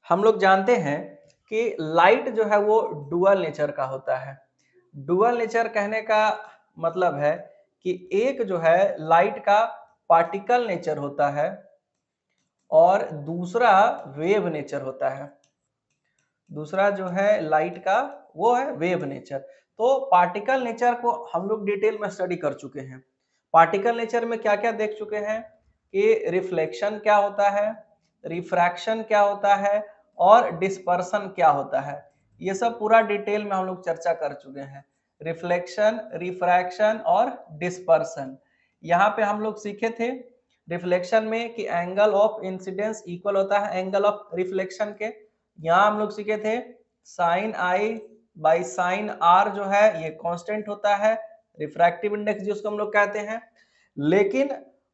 हम लोग जानते हैं कि लाइट जो है वो डुअल नेचर का होता है। डुअल नेचर कहने का मतलब है कि एक जो है लाइट का पार्टिकल नेचर होता है और दूसरा वेव नेचर होता है। दूसरा जो है लाइट का वो है वेव नेचर। तो पार्टिकल नेचर को हम लोग डिटेल में स्टडी कर चुके हैं। पार्टिकल नेचर में क्या क्या देख चुके हैं कि रिफ्लेक्शन क्या होता है, रिफ्रैक्शन क्या होता है और डिस्पर्सन क्या होता है। ये सब पूरा डिटेल में हम लोग चर्चा कर चुके हैं। रिफ्लेक्शन, रिफ्रैक्शन और डिस्पर्सन। यहाँ पे हम लोग सीखे थे रिफ्लेक्शन में कि एंगल ऑफ इंसिडेंस इक्वल होता है एंगल ऑफ रिफ्लेक्शन के। यहाँ हम लोग सीखे थे sine i by sine r जो है ये कांस्टेंट होता है, रिफ्रैक्टिव इंडेक्स जिसको हम लोग कहते हैं। लेकिन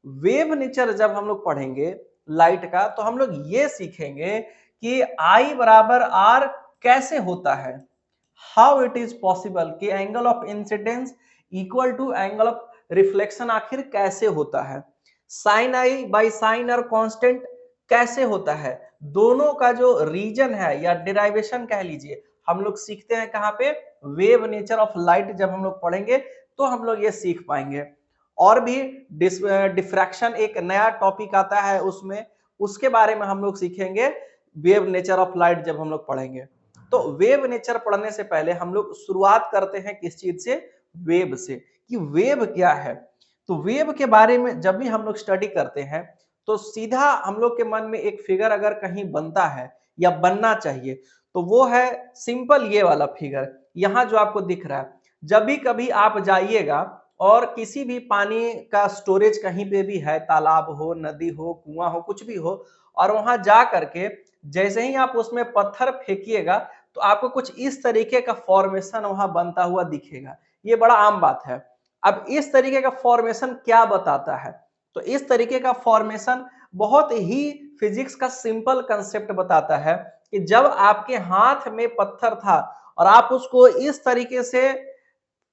वेव नेचर जब हम लोग पढ़ेंगे लाइट का तो हम लोग ये सीखेंगे कि आई बराबर आर कैसे होता है, हाउ इट इज पॉसिबल कि angle of incidence equal to angle of reflection आखिर कैसे होता है, sine i by sine r constant कैसे होता है। दोनों का जो रीजन है या डिराइवेशन कह लीजिए हम लोग सीखते हैं कहाँ पे, वेव नेचर ऑफ लाइट जब हम लोग पढ़ेंगे तो हम लोग ये सीख पाएंगे। और भी डिफ्रैक्शन एक नया टॉपिक आता है उसमें, उसके बारे में हम लोग सीखेंगे वेव नेचर ऑफ लाइट जब हम लोग पढ़ेंगे। तो वेव नेचर पढ़ने से पहले हम लोग शुरुआत करते हैं किस चीज से, वेव से, कि वेव क्या है। तो वेव के बारे में जब भी हम लोग स्टडी करते हैं तो सीधा हम लोग के मन में एक फिगर अगर कहीं बनता है या बनना चाहिए तो वो है सिंपल ये वाला फिगर, यहाँ जो आपको दिख रहा है। जब भी कभी आप जाइएगा और किसी भी पानी का स्टोरेज कहीं पे भी है, तालाब हो, नदी हो, कुआं हो, कुछ भी हो, और वहां जा करके जैसे ही आप उसमें पत्थर फेंकिएगा तो आपको कुछ इस तरीके का फॉर्मेशन वहां बनता हुआ दिखेगा। ये बड़ा आम बात है। अब इस तरीके का फॉर्मेशन क्या बताता है, तो इस तरीके का फॉर्मेशन बहुत ही फिजिक्स का सिंपल कंसेप्ट बताता है कि जब आपके हाथ में पत्थर था और आप उसको इस तरीके से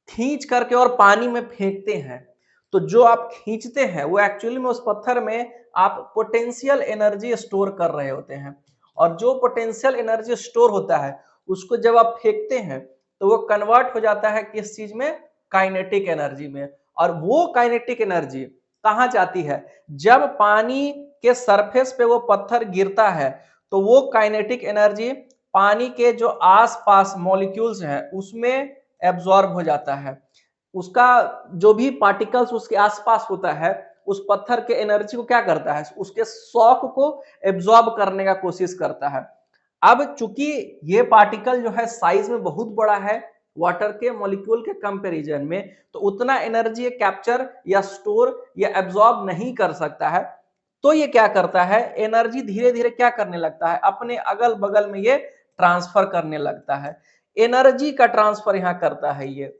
खींच करके और पानी में फेंकते हैं, तो जो आप खींचते हैं वो एक्चुअली में उस पत्थर में आप पोटेंशियल एनर्जी स्टोर कर रहे होते हैं। और जो पोटेंशियल एनर्जी स्टोर होता है उसको जब आप फेंकते हैं तो वो कन्वर्ट हो जाता है किस चीज में, काइनेटिक एनर्जी में। और वो काइनेटिक एनर्जी कहाँ जाती है, जब पानी के सरफेस पे वो पत्थर गिरता है तो वो काइनेटिक एनर्जी पानी के जो आसपास मॉलिक्यूल्स हैं उसमें एब्जॉर्ब हो जाता है। उसका जो भी पार्टिकल्स उसके आसपास होता है उस पत्थर के एनर्जी को क्या करता है, उसके शॉक को एब्जॉर्ब करने का कोशिश करता है। अब चूंकि ये पार्टिकल जो है साइज में बहुत बड़ा है वाटर के मॉलिक्यूल के कंपैरिजन में, तो उतना एनर्जी कैप्चर या स्टोर या एब्जॉर्ब नहीं कर सकता है। तो ये क्या करता है, एनर्जी धीरे धीरे क्या करने लगता है, अपने अगल बगल में ये ट्रांसफर करने लगता है। एनर्जी का ट्रांसफर यहाँ करता है, ये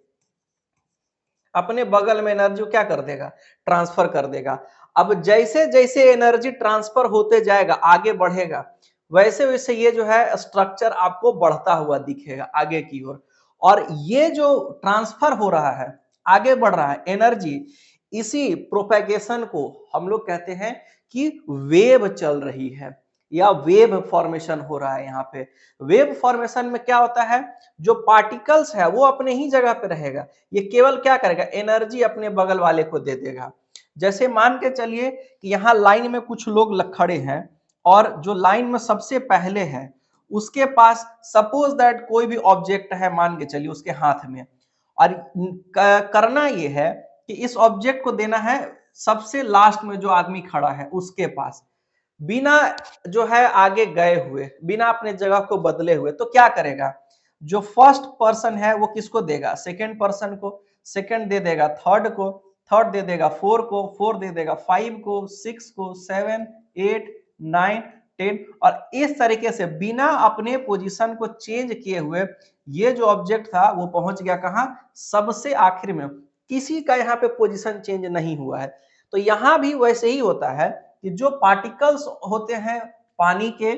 अपने बगल में एनर्जी क्या कर देगा, ट्रांसफर कर देगा। अब जैसे जैसे एनर्जी ट्रांसफर होते जाएगा, आगे बढ़ेगा, वैसे वैसे ये जो है स्ट्रक्चर आपको बढ़ता हुआ दिखेगा आगे की ओर। और ये जो ट्रांसफर हो रहा है, आगे बढ़ रहा है एनर्जी, इसी प्रोपेगेशन को हम लोग कहते हैं कि वेव चल रही है या वेव फॉर्मेशन हो रहा है। यहाँ पे वेव फॉर्मेशन में क्या होता है, जो पार्टिकल्स है वो अपने ही जगह पे रहेगा, ये केवल क्या करेगा, एनर्जी अपने बगल वाले को दे देगा। जैसे मान के चलिए कि यहाँ लाइन में कुछ लोग खड़े हैं और जो लाइन में सबसे पहले है उसके पास सपोज दैट कोई भी ऑब्जेक्ट है, मान के चलिए उसके हाथ में, और करना ये है कि इस ऑब्जेक्ट को देना है सबसे लास्ट में जो आदमी खड़ा है उसके पास, बिना जो है आगे गए हुए, बिना अपने जगह को बदले हुए। तो क्या करेगा, जो फर्स्ट पर्सन है वो किसको देगा, सेकंड पर्सन को, सेकंड दे देगा थर्ड को, थर्ड दे देगा फोर को, फोर दे देगा फाइव को, सिक्स को, सेवन, एट, नाइन, टेन। और इस तरीके से बिना अपने पोजीशन को चेंज किए हुए ये जो ऑब्जेक्ट था वो पहुंच गया कहाँ, सबसे आखिर में। किसी का यहाँ पे पोजीशन चेंज नहीं हुआ है। तो यहाँ भी वैसे ही होता है कि जो पार्टिकल्स होते हैं पानी के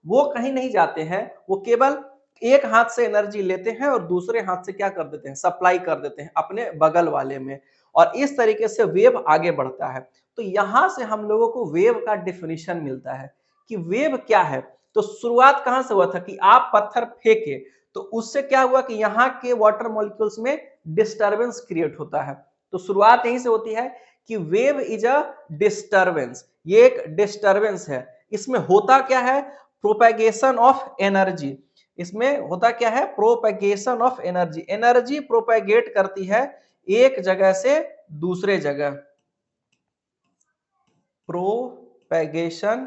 वो कहीं नहीं जाते हैं, वो केवल एक हाथ से एनर्जी लेते हैं और दूसरे हाथ से क्या कर देते हैं, सप्लाई कर देते हैं अपने बगल वाले में, और इस तरीके से वेव आगे बढ़ता है। तो यहां से हम लोगों को वेव का डेफिनेशन मिलता है कि वेव क्या है। तो शुरुआत कहां से हुआ था कि आप पत्थर फेंके तो उससे क्या हुआ कि यहाँ के वाटर मॉलिक्यूल्स में डिस्टरबेंस क्रिएट होता है। तो शुरुआत यहीं से होती है कि वेव इज अ डिस्टरबेंस, ये एक डिस्टरबेंस है। इसमें होता क्या है, प्रोपेगेशन ऑफ एनर्जी। इसमें होता क्या है, propagation of energy, energy propagate करती है एक जगह से दूसरे जगह। प्रोपेगेशन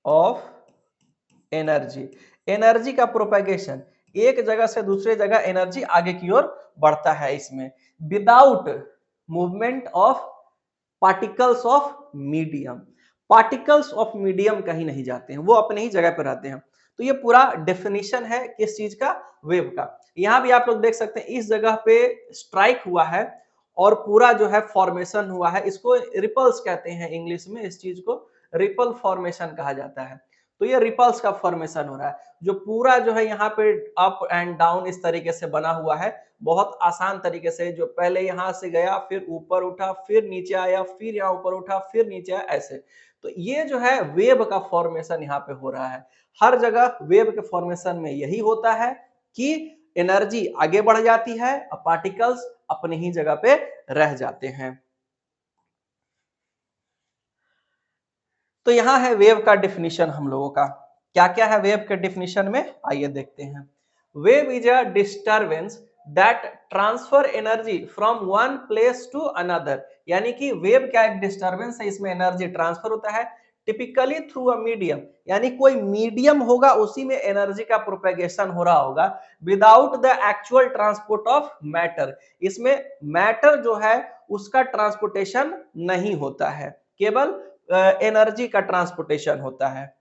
ऑफ एनर्जी, एनर्जी का प्रोपेगेशन, एक जगह से दूसरे जगह एनर्जी आगे की ओर बढ़ता है इसमें, without movement of particles of medium. Particles of medium कहीं नहीं जाते हैं, वो अपने ही जगह पर रहते हैं। तो ये पूरा डेफिनेशन है किस चीज का, वेव का। यहां भी आप लोग देख सकते हैं इस जगह पे स्ट्राइक हुआ है और पूरा जो है फॉर्मेशन हुआ है, इसको रिपल्स कहते हैं इंग्लिश में, इस चीज को रिपल फॉर्मेशन कहा जाता है। तो ये रिपल्स का फॉर्मेशन हो रहा है, जो पूरा जो है यहाँ पे अप एंड डाउन इस तरीके से बना हुआ है, बहुत आसान तरीके से, जो पहले यहाँ से गया फिर ऊपर उठा फिर नीचे आया फिर यहाँ ऊपर उठा फिर नीचे आया, ऐसे। तो ये जो है वेव का फॉर्मेशन यहाँ पे हो रहा है। हर जगह वेव के फॉर्मेशन में यही होता है कि एनर्जी आगे बढ़ जाती है और पार्टिकल्स अपनी ही जगह पे रह जाते हैं। तो यहाँ है वेव का डिफिनीशन हम लोगों का। क्या क्या है वेव के डिफिनीशन में, आइए देखते हैं। Wave is a disturbance that transfer energy from one place to another. यानी कि वेव क्या एक डिस्टरबेंस है, इसमें एनर्जी ट्रांसफर होता है टिपिकली थ्रू अ मीडियम, यानी कोई मीडियम होगा उसी में एनर्जी का प्रोपेगेशन हो रहा होगा, without the actual transport of matter. इसमें मैटर जो है उसका ट्रांसपोर्टेशन नहीं होता है, केवल एनर्जी का ट्रांसपोर्टेशन होता है।